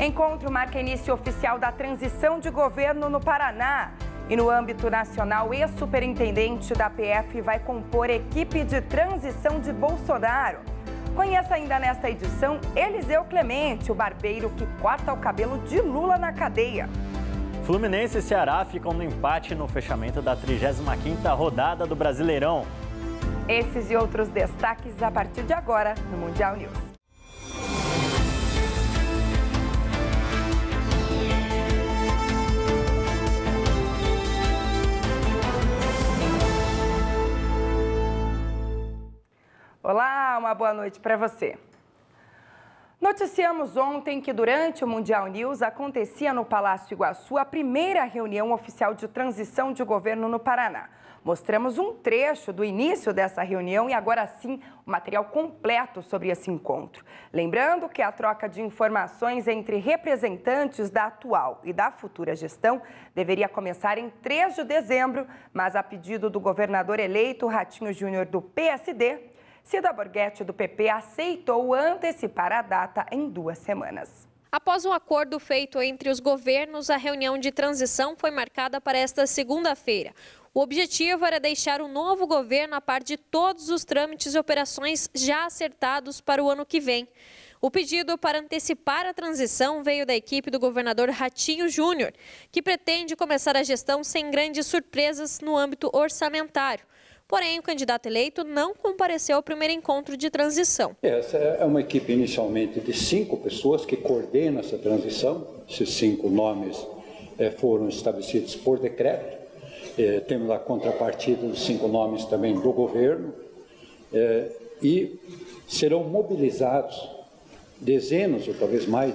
Encontro marca início oficial da transição de governo no Paraná. E no âmbito nacional, ex-superintendente da PF vai compor equipe de transição de Bolsonaro. Conheça ainda nesta edição Eliseu Clemente, o barbeiro que corta o cabelo de Lula na cadeia. Fluminense e Ceará ficam no empate no fechamento da 35ª rodada do Brasileirão. Esses e outros destaques a partir de agora no Mundial News. Olá, uma boa noite para você. Noticiamos ontem que durante o Mundial News acontecia no Palácio Iguaçu a primeira reunião oficial de transição de governo no Paraná. Mostramos um trecho do início dessa reunião e agora sim o material completo sobre esse encontro. Lembrando que a troca de informações entre representantes da atual e da futura gestão deveria começar em 3 de dezembro, mas a pedido do governador eleito Ratinho Júnior do PSD, Cida Borghetti, do PP, aceitou antecipar a data em 2 semanas. Após um acordo feito entre os governos, a reunião de transição foi marcada para esta segunda-feira. O objetivo era deixar o novo governo a par de todos os trâmites e operações já acertados para o ano que vem. O pedido para antecipar a transição veio da equipe do governador Ratinho Júnior, que pretende começar a gestão sem grandes surpresas no âmbito orçamentário. Porém, o candidato eleito não compareceu ao primeiro encontro de transição. Essa é uma equipe inicialmente de 5 pessoas que coordenam essa transição. Esses 5 nomes foram estabelecidos por decreto. Temos a contrapartida dos 5 nomes também do governo. E serão mobilizados dezenas, ou talvez mais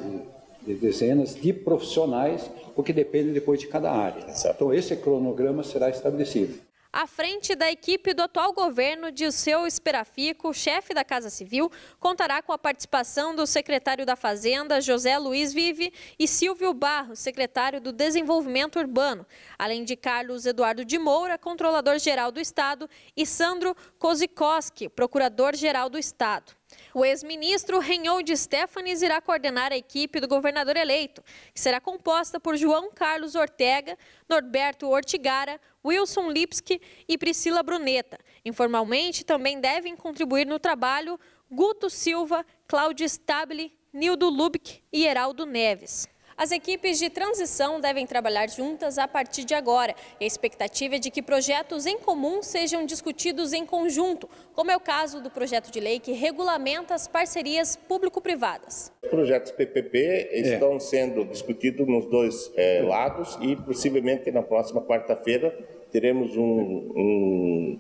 de dezenas, de profissionais, porque depende depois de cada área. Então, esse cronograma será estabelecido. À frente da equipe do atual governo, Dirceu Esperafico, chefe da Casa Civil, contará com a participação do secretário da Fazenda, José Luiz Vive, e Silvio Barros, secretário do Desenvolvimento Urbano, além de Carlos Eduardo de Moura, controlador-geral do Estado, e Sandro Kozikoski, procurador-geral do Estado. O ex-ministro Reinhold Stefanes irá coordenar a equipe do governador eleito, que será composta por João Carlos Ortega, Norberto Ortigara, Wilson Lipski e Priscila Bruneta. Informalmente, também devem contribuir no trabalho Guto Silva, Cláudio Stabile, Nildo Lubck e Heraldo Neves. As equipes de transição devem trabalhar juntas a partir de agora. E a expectativa é de que projetos em comum sejam discutidos em conjunto, como é o caso do projeto de lei que regulamenta as parcerias público-privadas. Os projetos PPP estão sendo discutidos nos 2 lados e possivelmente na próxima quarta-feira teremos um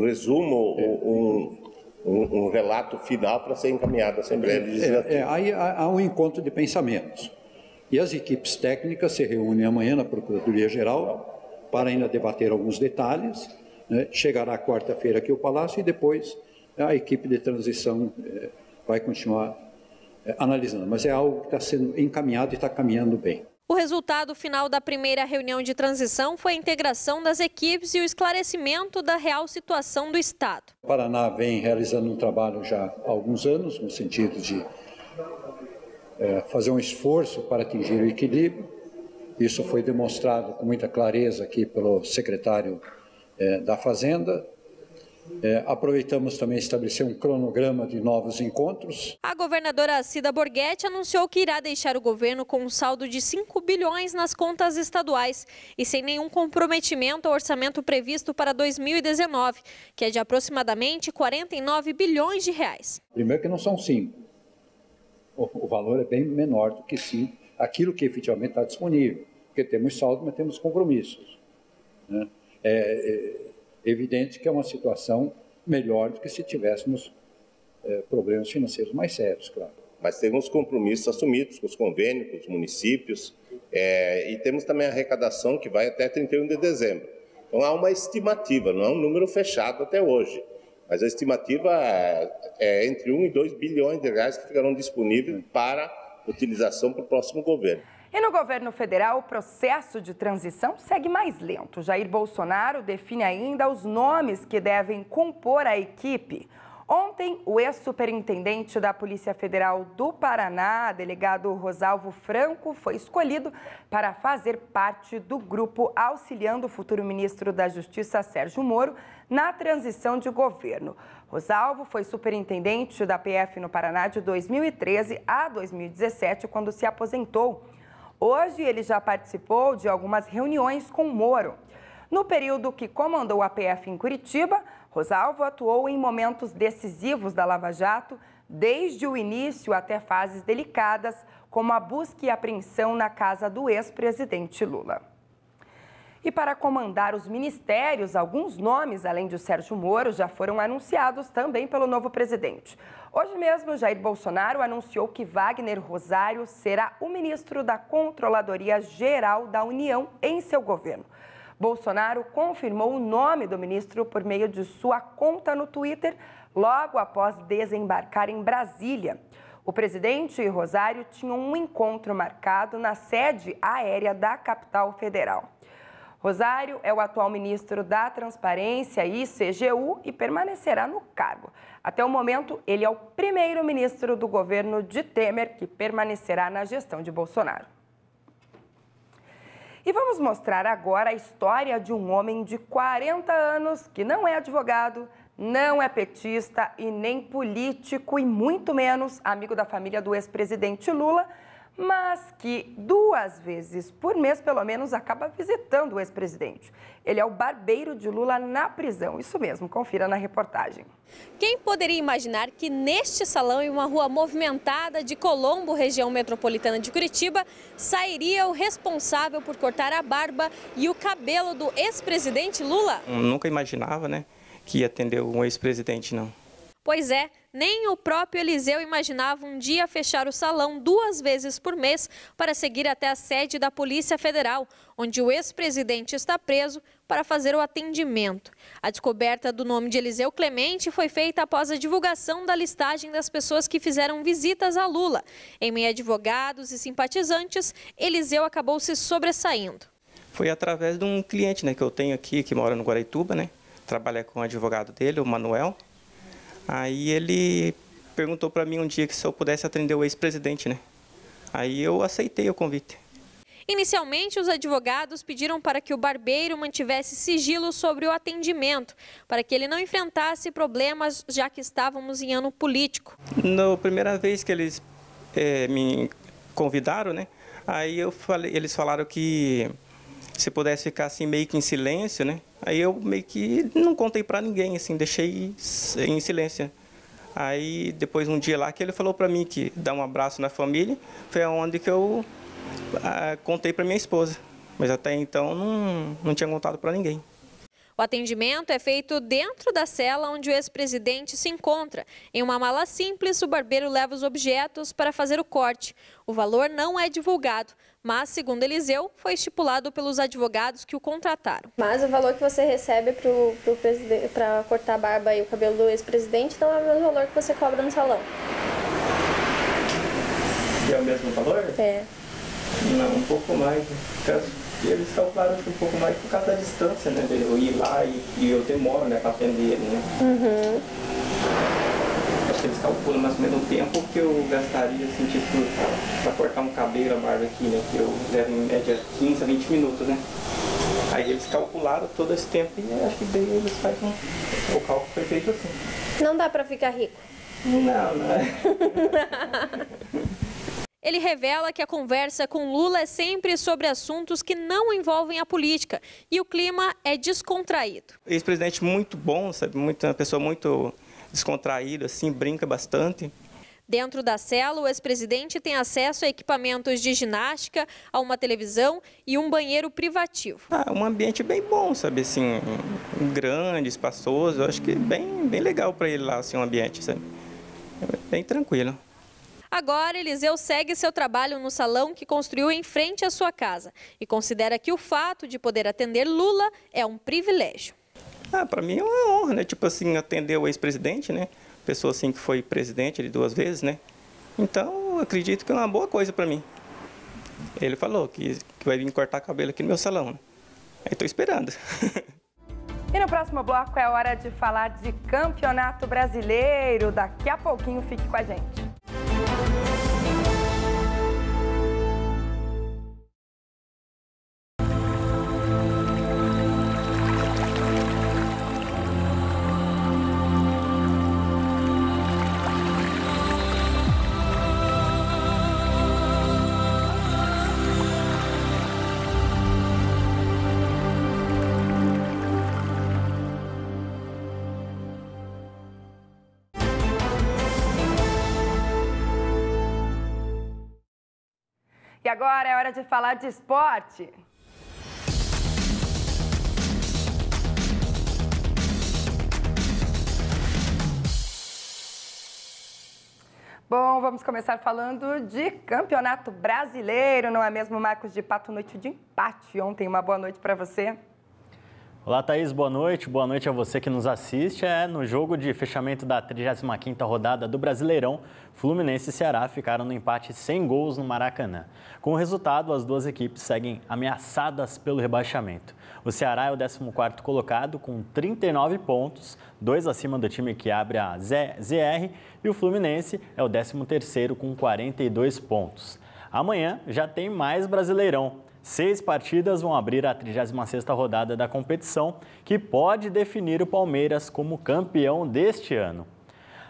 resumo, um relato final para ser encaminhado à Assembleia Legislativa. Aí há um encontro de pensamentos. E as equipes técnicas se reúnem amanhã na Procuradoria-Geral para ainda debater alguns detalhes. Chegará quarta-feira aqui ao Palácio e depois a equipe de transição vai continuar analisando. Mas é algo que está sendo encaminhado e está caminhando bem. O resultado final da primeira reunião de transição foi a integração das equipes e o esclarecimento da real situação do Estado. O Paraná vem realizando um trabalho já há alguns anos, no sentido de fazer um esforço para atingir o equilíbrio. Isso foi demonstrado com muita clareza aqui pelo secretário da Fazenda. Aproveitamos também estabelecer um cronograma de novos encontros. A governadora Cida Borghetti anunciou que irá deixar o governo com um saldo de 5 bilhões nas contas estaduais e sem nenhum comprometimento ao orçamento previsto para 2019, que é de aproximadamente 49 bilhões de reais. Primeiro que não são 5. O valor é bem menor do que sim aquilo que efetivamente está disponível, porque temos saldo, mas temos compromissos. É evidente que é uma situação melhor do que se tivéssemos problemas financeiros mais sérios, claro. Mas temos compromissos assumidos com os convênios, com os municípios, e temos também a arrecadação que vai até 31 de dezembro. Então há uma estimativa, não é um número fechado até hoje. Mas a estimativa é entre 1 e 2 bilhões de reais que ficarão disponíveis para utilização para o próximo governo. E no governo federal, o processo de transição segue mais lento. Jair Bolsonaro define ainda os nomes que devem compor a equipe. Ontem, o ex-superintendente da Polícia Federal do Paraná, delegado Rosalvo Franco, foi escolhido para fazer parte do grupo auxiliando o futuro ministro da Justiça, Sérgio Moro, na transição de governo. Rosalvo foi superintendente da PF no Paraná de 2013 a 2017, quando se aposentou. Hoje, ele já participou de algumas reuniões com Moro. No período que comandou a PF em Curitiba, Rosalvo atuou em momentos decisivos da Lava Jato, desde o início até fases delicadas, como a busca e apreensão na casa do ex-presidente Lula. E para comandar os ministérios, alguns nomes, além de Sérgio Moro, já foram anunciados também pelo novo presidente. Hoje mesmo, Jair Bolsonaro anunciou que Wagner Rosário será o ministro da Controladoria Geral da União em seu governo. Bolsonaro confirmou o nome do ministro por meio de sua conta no Twitter, logo após desembarcar em Brasília. O presidente e Rosário tinham um encontro marcado na sede aérea da capital federal. Rosário é o atual ministro da Transparência e CGU e permanecerá no cargo. Até o momento, ele é o primeiro ministro do governo de Temer que permanecerá na gestão de Bolsonaro. E vamos mostrar agora a história de um homem de 40 anos que não é advogado, não é petista e nem político e muito menos amigo da família do ex-presidente Lula, mas que 2 vezes por mês, pelo menos, acaba visitando o ex-presidente. Ele é o barbeiro de Lula na prisão. Isso mesmo, confira na reportagem. Quem poderia imaginar que neste salão, em uma rua movimentada de Colombo, região metropolitana de Curitiba, sairia o responsável por cortar a barba e o cabelo do ex-presidente Lula? Eu nunca imaginava, né, que ia atender um ex-presidente, não. Pois é, nem o próprio Eliseu imaginava um dia fechar o salão 2 vezes por mês para seguir até a sede da Polícia Federal, onde o ex-presidente está preso, para fazer o atendimento. A descoberta do nome de Eliseu Clemente foi feita após a divulgação da listagem das pessoas que fizeram visitas a Lula. Em meio a advogados e simpatizantes, Eliseu acabou se sobressaindo. Foi através de um cliente, né, que eu tenho aqui, que mora no Guaraituba, né? Trabalha com o advogado dele, o Manuel. Aí ele perguntou para mim um dia que se eu pudesse atender o ex-presidente, né? Aí eu aceitei o convite. Inicialmente, os advogados pediram para que o barbeiro mantivesse sigilo sobre o atendimento, para que ele não enfrentasse problemas, já que estávamos em ano político. Na primeira vez que eles me convidaram, né? Aí eles falaram que se pudesse ficar assim meio que em silêncio, né? Aí eu meio que não contei pra ninguém, assim, deixei em silêncio. Aí depois um dia lá que ele falou pra mim que dar um abraço na família, foi onde que eu contei pra minha esposa. Mas até então não tinha contado pra ninguém. O atendimento é feito dentro da cela onde o ex-presidente se encontra. Em uma mala simples, o barbeiro leva os objetos para fazer o corte. O valor não é divulgado, mas, segundo Eliseu, foi estipulado pelos advogados que o contrataram. Mas o valor que você recebe para cortar a barba e o cabelo do ex-presidente não é o mesmo valor que você cobra no salão. É o mesmo valor? É. Não, um pouco mais. Eles calcularam um pouco mais por causa da distância, né? Eu ir lá e eu demoro, né, para atender ele, né? Uhum. Acho que eles calculam mais ou menos o tempo que eu gastaria, assim, tipo, para cortar um cabelo, a barba aqui, né? Que eu levo em média 15 a 20 minutos, né? Aí eles calcularam todo esse tempo e acho que daí eles fazem o cálculo foi feito assim. Não dá para ficar rico? Não é. Ele revela que a conversa com Lula é sempre sobre assuntos que não envolvem a política e o clima é descontraído. Ex-presidente muito bom, sabe? Uma pessoa muito descontraída, assim, brinca bastante. Dentro da cela, o ex-presidente tem acesso a equipamentos de ginástica, a uma televisão e um banheiro privativo. Um ambiente bem bom, sabe? Assim, grande, espaçoso. Eu acho que bem legal para ele lá, assim, um ambiente, sabe? Bem tranquilo. Agora, Eliseu segue seu trabalho no salão que construiu em frente à sua casa e considera que o fato de poder atender Lula é um privilégio. Para mim é uma honra, né? Tipo assim, atender o ex-presidente, né? Pessoa assim que foi presidente de 2 vezes, né? Então, eu acredito que é uma boa coisa para mim. Ele falou que vai vir cortar cabelo aqui no meu salão, né? Aí estou esperando. E no próximo bloco é hora de falar de Campeonato Brasileiro. Daqui a pouquinho, fique com a gente. E agora é hora de falar de esporte. Bom, vamos começar falando de Campeonato Brasileiro, não é mesmo, Marcos de Pato? Noite de empate ontem. Uma boa noite para você. Olá, Thaís, boa noite. Boa noite a você que nos assiste. No jogo de fechamento da 35ª rodada do Brasileirão, Fluminense e Ceará ficaram no empate sem gols no Maracanã. Com o resultado, as duas equipes seguem ameaçadas pelo rebaixamento. O Ceará é o 14º colocado com 39 pontos, 2 acima do time que abre a ZR, e o Fluminense é o 13º com 42 pontos. Amanhã já tem mais Brasileirão. 6 partidas vão abrir a 36ª rodada da competição, que pode definir o Palmeiras como campeão deste ano.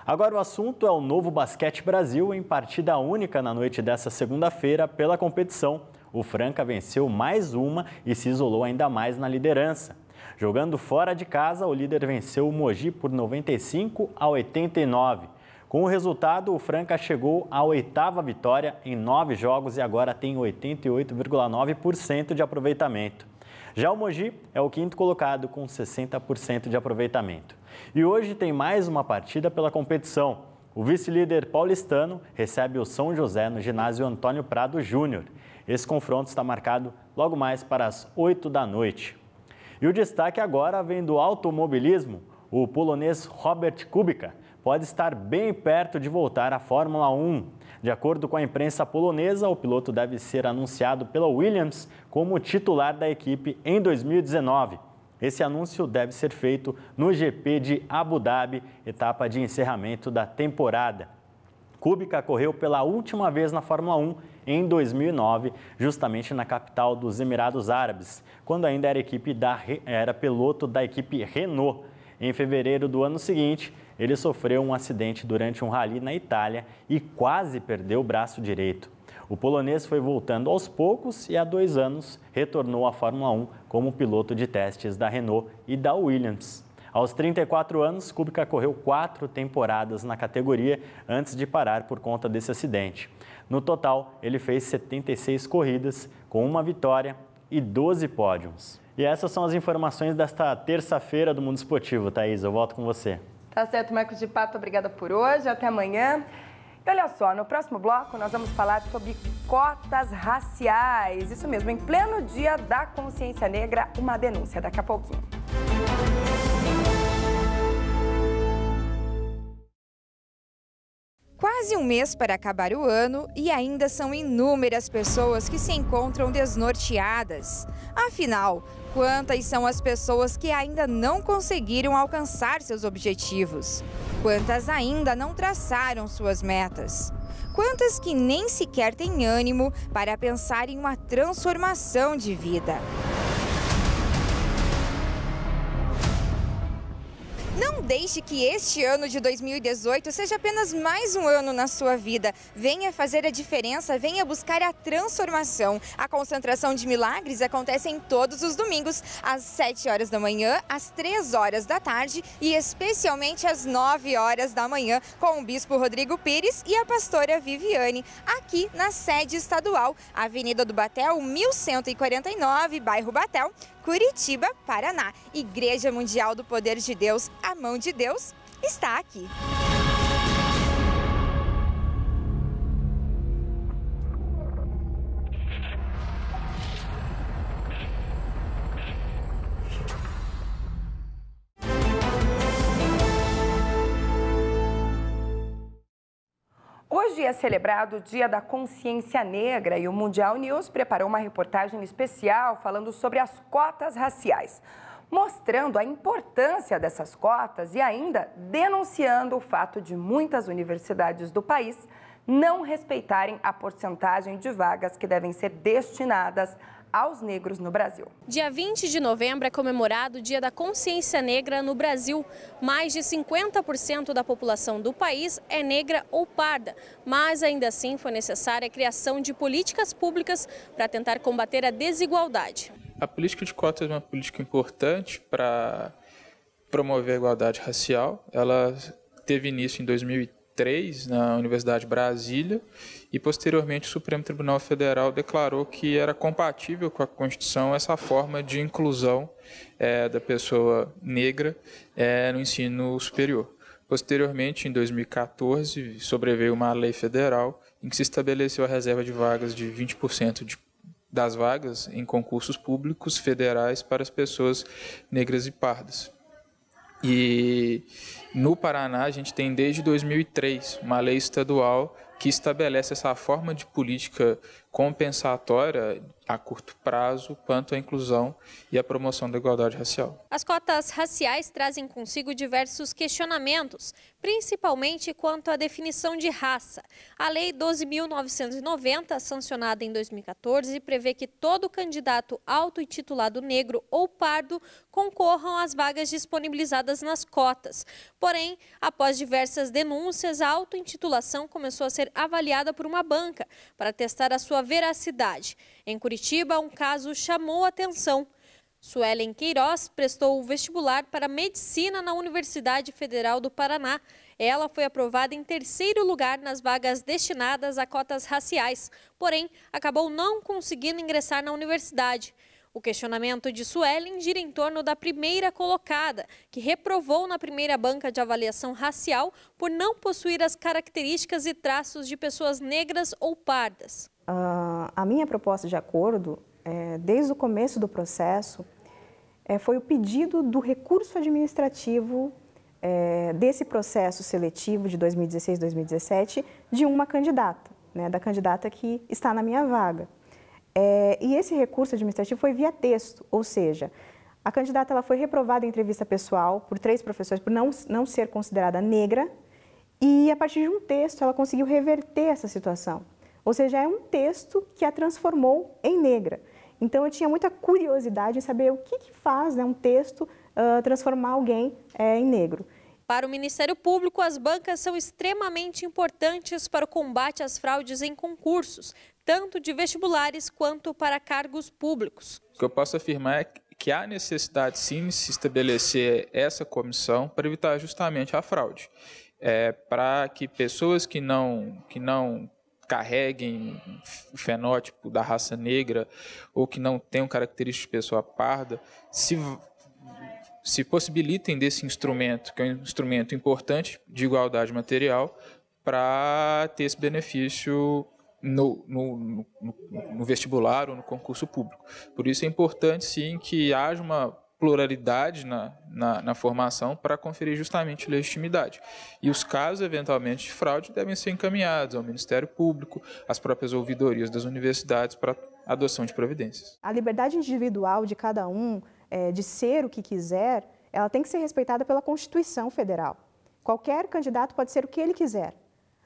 Agora o assunto é o Novo Basquete Brasil em partida única na noite desta segunda-feira pela competição. O Franca venceu mais uma e se isolou ainda mais na liderança. Jogando fora de casa, o líder venceu o Mogi por 95-89. Com o resultado, o Franca chegou à 8ª vitória em 9 jogos e agora tem 88,9% de aproveitamento. Já o Mogi é o 5º colocado com 60% de aproveitamento. E hoje tem mais uma partida pela competição. O vice-líder paulistano recebe o São José no ginásio Antônio Prado Júnior. Esse confronto está marcado logo mais para as 8 da noite. E o destaque agora vem do automobilismo. O polonês Robert Kubica pode estar bem perto de voltar à Fórmula 1. De acordo com a imprensa polonesa, o piloto deve ser anunciado pela Williams como titular da equipe em 2019. Esse anúncio deve ser feito no GP de Abu Dhabi, etapa de encerramento da temporada. Kubica correu pela última vez na Fórmula 1 em 2009, justamente na capital dos Emirados Árabes, quando ainda era piloto da equipe Renault. Em fevereiro do ano seguinte, ele sofreu um acidente durante um rally na Itália e quase perdeu o braço direito. O polonês foi voltando aos poucos e há 2 anos retornou à Fórmula 1 como piloto de testes da Renault e da Williams. Aos 34 anos, Kubica correu 4 temporadas na categoria antes de parar por conta desse acidente. No total, ele fez 76 corridas, com 1 vitória e 12 pódios. E essas são as informações desta terça-feira do Mundo Esportivo. Thaís, eu volto com você. Tá certo, Marcos de Pato, obrigada por hoje, até amanhã. E olha só, no próximo bloco nós vamos falar sobre cotas raciais. Isso mesmo, em pleno Dia da Consciência Negra, uma denúncia daqui a pouquinho. Quase um mês para acabar o ano e ainda são inúmeras pessoas que se encontram desnorteadas. Afinal, quantas são as pessoas que ainda não conseguiram alcançar seus objetivos? Quantas ainda não traçaram suas metas? Quantas que nem sequer têm ânimo para pensar em uma transformação de vida? Não deixe que este ano de 2018 seja apenas mais um ano na sua vida. Venha fazer a diferença, venha buscar a transformação. A concentração de milagres acontece em todos os domingos, às 7 horas da manhã, às 3 horas da tarde e especialmente às 9 horas da manhã, com o Bispo Rodrigo Pires e a pastora Viviane, aqui na sede estadual, Avenida do Batel, 1149, bairro Batel, Curitiba, Paraná. Igreja Mundial do Poder de Deus, a mão de Deus está aqui. Hoje é celebrado o Dia da Consciência Negra e o Mundial News preparou uma reportagem especial falando sobre as cotas raciais. mostrando a importância dessas cotas e ainda denunciando o fato de muitas universidades do país não respeitarem a porcentagem de vagas que devem ser destinadas aos negros no Brasil. Dia 20 de novembro é comemorado o Dia da Consciência Negra no Brasil. Mais de 50% da população do país é negra ou parda, mas ainda assim foi necessária a criação de políticas públicas para tentar combater a desigualdade. A política de cotas é uma política importante para promover a igualdade racial. Ela teve início em 2003 na Universidade de Brasília e posteriormente o Supremo Tribunal Federal declarou que era compatível com a Constituição essa forma de inclusão da pessoa negra no ensino superior. Posteriormente, em 2014, sobreveio uma lei federal em que se estabeleceu a reserva de vagas de 20% das vagas em concursos públicos federais para as pessoas negras e pardas. E no Paraná a gente tem desde 2003 uma lei estadual que estabelece essa forma de política compensatória a curto prazo quanto à inclusão e à promoção da igualdade racial. As cotas raciais trazem consigo diversos questionamentos, principalmente quanto à definição de raça. A Lei 12.990, sancionada em 2014, prevê que todo candidato auto-intitulado negro ou pardo concorram às vagas disponibilizadas nas cotas. Porém, após diversas denúncias, a auto-intitulação começou a ser avaliada por uma banca para testar a sua veracidade. Em Curitiba, um caso chamou a atenção. Suelen Queiroz prestou o vestibular para medicina na Universidade Federal do Paraná. Ela foi aprovada em terceiro lugar nas vagas destinadas a cotas raciais, porém acabou não conseguindo ingressar na universidade. O questionamento de Suelen gira em torno da primeira colocada, que reprovou na primeira banca de avaliação racial por não possuir as características e traços de pessoas negras ou pardas. A minha proposta de acordo, desde o começo do processo, foi o pedido do recurso administrativo desse processo seletivo de 2016-2017 de uma candidata, da candidata que está na minha vaga. E esse recurso administrativo foi via texto, ou seja, a candidata ela foi reprovada em entrevista pessoal por 3 professores por não ser considerada negra e a partir de um texto ela conseguiu reverter essa situação. Ou seja, é um texto que a transformou em negra. Então, eu tinha muita curiosidade em saber o que faz um texto transformar alguém em negro. Para o Ministério Público, as bancas são extremamente importantes para o combate às fraudes em concursos, tanto de vestibulares quanto para cargos públicos. O que eu posso afirmar é que há necessidade, sim, de se estabelecer essa comissão para evitar justamente a fraude. Para que pessoas que não carreguem o fenótipo da raça negra ou que não tenham características de pessoa parda, se possibilitem desse instrumento, que é um instrumento importante de igualdade material, para ter esse benefício no vestibular ou no concurso público. Por isso é importante, sim, que haja uma pluralidade na formação para conferir justamente legitimidade. E os casos, eventualmente, de fraude devem ser encaminhados ao Ministério Público, às próprias ouvidorias das universidades para adoção de providências. A liberdade individual de cada um, de ser o que quiser, ela tem que ser respeitada pela Constituição Federal. Qualquer candidato pode ser o que ele quiser.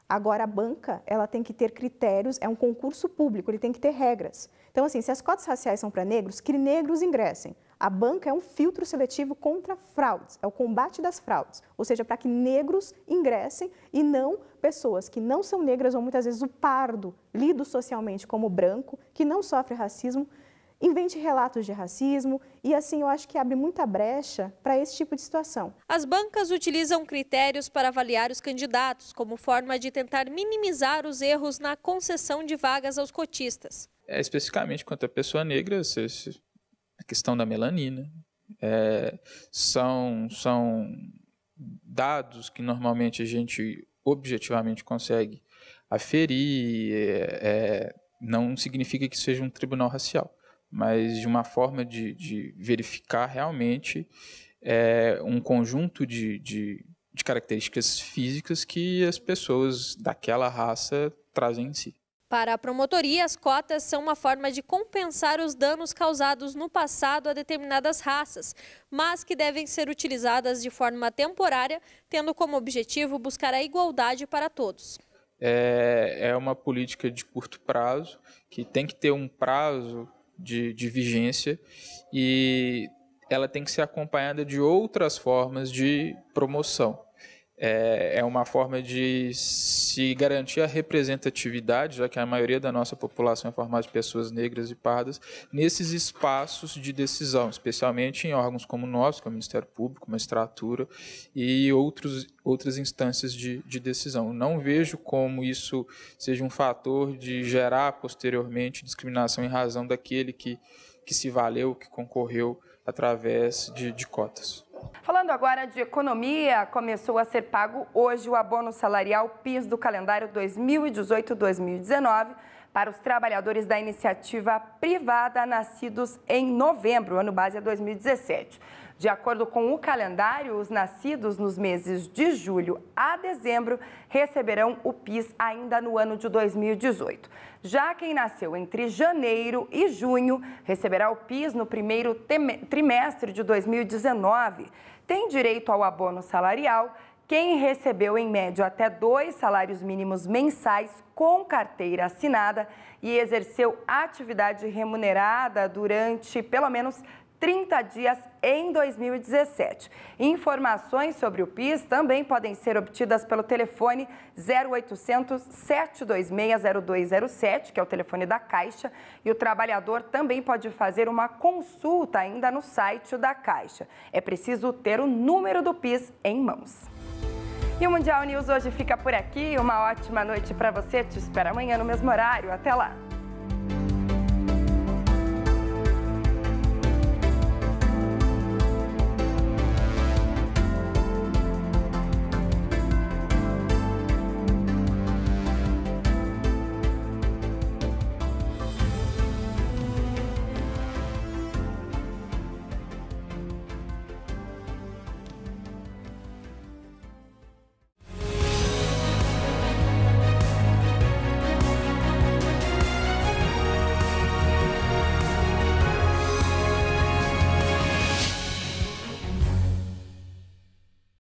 Agora, a banca, ela tem que ter critérios, é um concurso público, ele tem que ter regras. Então, assim, se as cotas raciais são para negros, que negros ingressem. A banca é um filtro seletivo contra fraudes, é o combate das fraudes, ou seja, para que negros ingressem e não pessoas que não são negras ou muitas vezes o pardo, lido socialmente como branco, que não sofre racismo, invente relatos de racismo e assim eu acho que abre muita brecha para esse tipo de situação. As bancas utilizam critérios para avaliar os candidatos como forma de tentar minimizar os erros na concessão de vagas aos cotistas. Especificamente quanto à pessoa negra, a questão da melanina, são dados que normalmente a gente objetivamente consegue aferir, não significa que seja um tribunal racial, mas de uma forma de verificar realmente um conjunto de características físicas que as pessoas daquela raça trazem em si. Para a promotoria, as cotas são uma forma de compensar os danos causados no passado a determinadas raças, mas que devem ser utilizadas de forma temporária, tendo como objetivo buscar a igualdade para todos. É uma política de curto prazo, que tem que ter um prazo de vigência e ela tem que ser acompanhada de outras formas de promoção. É uma forma de se garantir a representatividade, já que a maioria da nossa população é formada de pessoas negras e pardas, nesses espaços de decisão, especialmente em órgãos como o nosso, que é o Ministério Público, magistratura e outras instâncias de decisão. Não vejo como isso seja um fator de gerar posteriormente discriminação em razão daquele que se valeu, que concorreu através de cotas. Falando agora de economia, começou a ser pago hoje o abono salarial PIS do calendário 2018-2019 para os trabalhadores da iniciativa privada nascidos em novembro, ano base é 2017. De acordo com o calendário, os nascidos nos meses de julho a dezembro receberão o PIS ainda no ano de 2018. Já quem nasceu entre janeiro e junho receberá o PIS no primeiro trimestre de 2019. Tem direito ao abono salarial quem recebeu em média até 2 salários mínimos mensais com carteira assinada e exerceu atividade remunerada durante pelo menos 30 dias em 2017. Informações sobre o PIS também podem ser obtidas pelo telefone 0800 726 0207, que é o telefone da Caixa, e o trabalhador também pode fazer uma consulta ainda no site da Caixa. É preciso ter o número do PIS em mãos. E o Mundial News hoje fica por aqui. Uma ótima noite para você. Te espero amanhã no mesmo horário. Até lá!